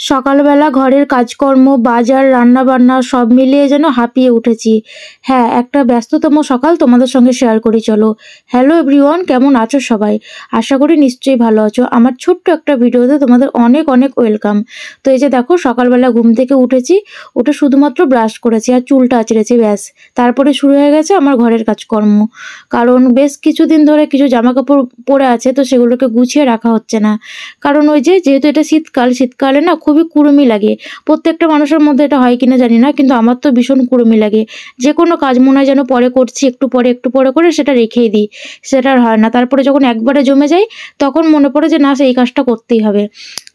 সকালবেলা ঘরের কাজকর্ম, বাজার, রান্নাবান্না সব মিলিয়ে যেন হাঁপিয়ে উঠেছি। হ্যাঁ, একটা ব্যস্ততম সকাল তোমাদের সঙ্গে শেয়ার করি চলো। হ্যালো এভরিওয়ান, কেমন আছো সবাই? আশা করি নিশ্চয়ই ভালো আছো। আমার ছোট্ট একটা ভিডিওতে তোমাদের অনেক অনেক ওয়েলকাম। তো এই যে দেখো সকালবেলা ঘুম থেকে উঠেছি, উঠে শুধুমাত্র ব্রাশ করেছি আর চুলটা আঁচড়েছি, ব্যাস। তারপরে শুরু হয়ে গেছে আমার ঘরের কাজকর্ম। কারণ বেশ কিছুদিন ধরে কিছু জামাকাপড় পরে আছে, তো সেগুলোকে গুছিয়ে রাখা হচ্ছে না। কারণ ওই যে যেহেতু এটা শীতকালে না খুবই কুড়ুমি লাগে। প্রত্যেকটা মানুষের মধ্যে এটা হয় কিনা জানি না, কিন্তু আমার তো ভীষণ কুড়ুমি লাগে। যে কোনো কাজ মনে হয় যেন পরে করছি, একটু পরে করে সেটা রেখেই দিই, সেটা আর হয় না। তারপরে যখন একবারে জমে যায় তখন মনে পড়ে যে না, এই কাজটা করতেই হবে।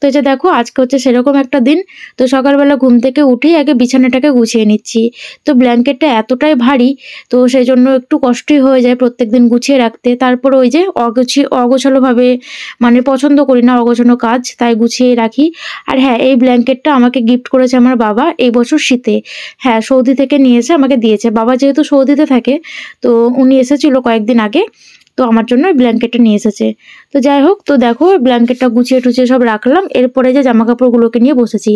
তো এই যে দেখো আজকে হচ্ছে সেরকম একটা দিন। তো সকালবেলা ঘুম থেকে উঠেই আগে বিছানাটাকে গুছিয়ে নিচ্ছি। তো ব্ল্যাঙ্কেটটা এতটাই ভারী, তো সেই জন্য একটু কষ্টই হয়ে যায় প্রত্যেকদিন গুছিয়ে রাখতে। তারপর ওই যে অগোছালোভাবে, মানে পছন্দ করি না অগোছানো কাজ, তাই গুছিয়ে রাখি। আর হ্যাঁ, এই ব্ল্যাঙ্কেটটা আমাকে গিফট করেছে আমার বাবা এই বছর শীতে। হ্যাঁ, সৌদি থেকে নিয়ে এসে আমাকে দিয়েছে। বাবা যেহেতু সৌদিতে থাকে, তো উনি এসেছিল কয়েকদিন আগে, তো আমার জন্য ওই ব্ল্যাঙ্কেটটা নিয়ে এসেছে। তো যাই হোক, তো দেখো ব্ল্যাঙ্কেটটা গুছিয়ে টুছিয়ে সব রাখলাম। এরপরে যে জামা কাপড়গুলোকে নিয়ে বসেছি,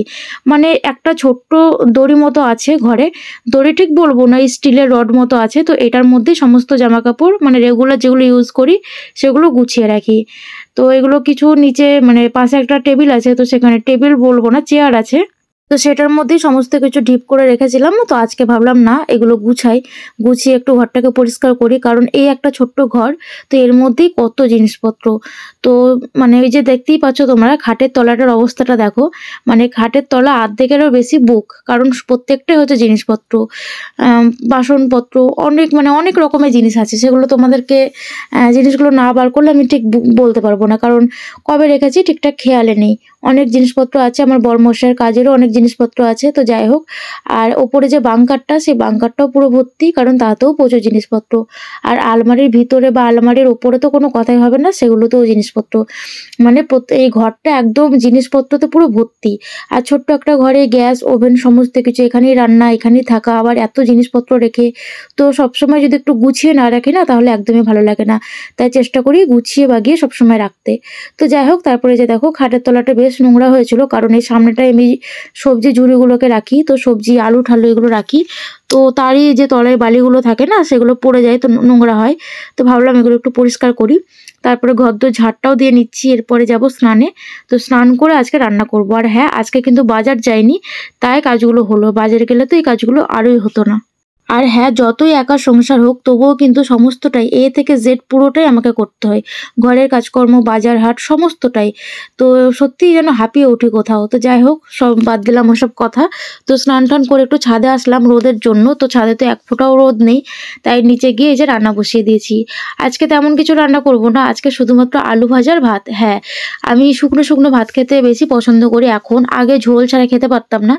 মানে একটা ছোট্ট দড়ি মতো আছে ঘরে, দড়ি ঠিক বলবো না, স্টিলের রড মতো আছে। তো এটার মধ্যেই সমস্ত জামা কাপড়, মানে রেগুলার যেগুলো ইউজ করি সেগুলো গুছিয়ে রাখি। তো এগুলো কিছু নিচে, মানে পাশে একটা টেবিল আছে, তো সেখানে টেবিল বলবো না, চেয়ার আছে, তো সেটার মধ্যেই সমস্ত কিছু ঢিপ করে রেখেছিলাম। তো আজকে ভাবলাম না, এগুলো গুছিয়ে একটু ঘরটাকে পরিষ্কার করি, কারণ এই একটা ছোট্ট ঘর, তো এর মধ্যেই কত জিনিসপত্র। তো মানে ওই যে দেখতেই পাচ্ছ তোমরা, খাটের তলাটার অবস্থাটা দেখো, মানে খাটের তলা অর্ধেকেরও বেশি বুক, কারণ প্রত্যেকটাই হচ্ছে জিনিসপত্র, বাসনপত্র, অনেক রকমের জিনিস আছে। সেগুলো তোমাদেরকে জিনিসগুলো না বার করলে আমি ঠিক বলতে পারবো না, কারণ কবে রেখেছি ঠিকঠাক খেয়ালে নেই। অনেক জিনিসপত্র আছে, আমার বড়মশাইয়ের কাজেরও অনেক জিনিসপত্র আছে। তো যাই হোক, আর ওপরে যে বাঙ্কারটা, সেই বাঙ্কারটাও পুরো ভর্তি, কারণ তাতেও প্রচুর জিনিসপত্র। আর আলমারির ভিতরে বা আলমারির ওপরে তো কোনো কথাই হবে না, সেগুলোতেও জিনিসপত্র। মানে এই ঘরটা একদম জিনিসপত্রতে পুরো ভর্তি। আর ছোট্ট একটা ঘরে গ্যাস, ওভেন, সমস্ত কিছু, এখানেই রান্না, এখানেই থাকা, আবার এত জিনিসপত্র রেখে তো সবসময় যদি একটু গুছিয়ে না রাখি না, তাহলে একদমই ভালো লাগে না। তাই চেষ্টা করি গুছিয়ে বাগিয়ে সবসময় রাখতে। তো যাই হোক, তারপরে যে দেখো খাটের তলাটা বেশ নোংরা হয়েছিল, কারণ এই সামনেটায় আমি সবজি ঝুড়িগুলোকে রাখি, তো সবজি আলু ঠালু এগুলো রাখি। তো তারই যে তলায় বালিগুলো থাকে না, সেগুলো পড়ে যায়, তো নোংরা হয়। তো ভাবলাম এগুলো একটু পরিষ্কার করি। তারপরে ঘরদোর ঝাড়টাও দিয়ে নিচ্ছি। এরপরে যাব স্নানে। তো স্নান করে আজকে রান্না করব। আর হ্যাঁ, আজকে কিন্তু বাজার যাইনি, তাই কাজগুলো হলো। বাজারে গেলে তো এই কাজগুলো আরোই হতো না। আর হ্যাঁ, যতই একা সংসার হোক, তবুও কিন্তু সমস্তটাই A থেকে Z পুরোটাই আমাকে করতে হয়। ঘরের কাজকর্ম, বাজার হাট সমস্তটাই। তো সত্যিই যেন হাঁপিয়ে উঠি কোথাও। তো যাই হোক, সব বাদ দিলাম ওসব কথা। তো স্নান টান করে একটু ছাদে আসলাম রোদের জন্য। তো ছাদে তো এক ফোঁটাও রোদ নেই, তাই নিচে গিয়ে এই যে রান্না বসিয়ে দিয়েছি। আজকে তেমন কিছু রান্না করব না, আজকে শুধুমাত্র আলু ভাজার ভাত। হ্যাঁ, আমি শুকনো শুকনো ভাত খেতে বেশি পছন্দ করি এখন, আগে ঝোল ছাড়া খেতে পারতাম না।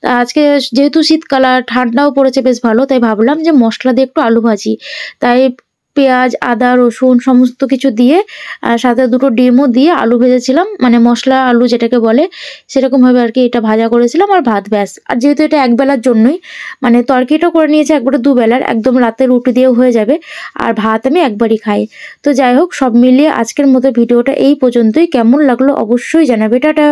তা আজকে যেহেতু শীতকাল আর ঠান্ডাও পড়েছে বেশ ভালো, তাই ভাবলাম যে মশলা দিয়ে একটু আলু ভাজি। তাই পেঁয়াজ, আদা, রসুন সমস্ত কিছু দিয়ে, সাথে দুটো ডিমও দিয়ে আলু ভেজেছিলাম, মানে মশলা আলু যেটাকে বলে, সেরকমভাবে আর কি এটা ভাজা করেছিলাম। আর ভাত, ব্যাস। আর যেহেতু এটা একবেলার জন্যই, মানে তরকারিটা করে নিয়েছি একবারে দুবেলার, একদম রাতে রুটি দিয়েও হয়ে যাবে। আর ভাত আমি একবারই খাই। তো যাই হোক, সব মিলিয়ে আজকের মতো ভিডিওটা এই পর্যন্তই। কেমন লাগলো অবশ্যই জানাবে। টাটা।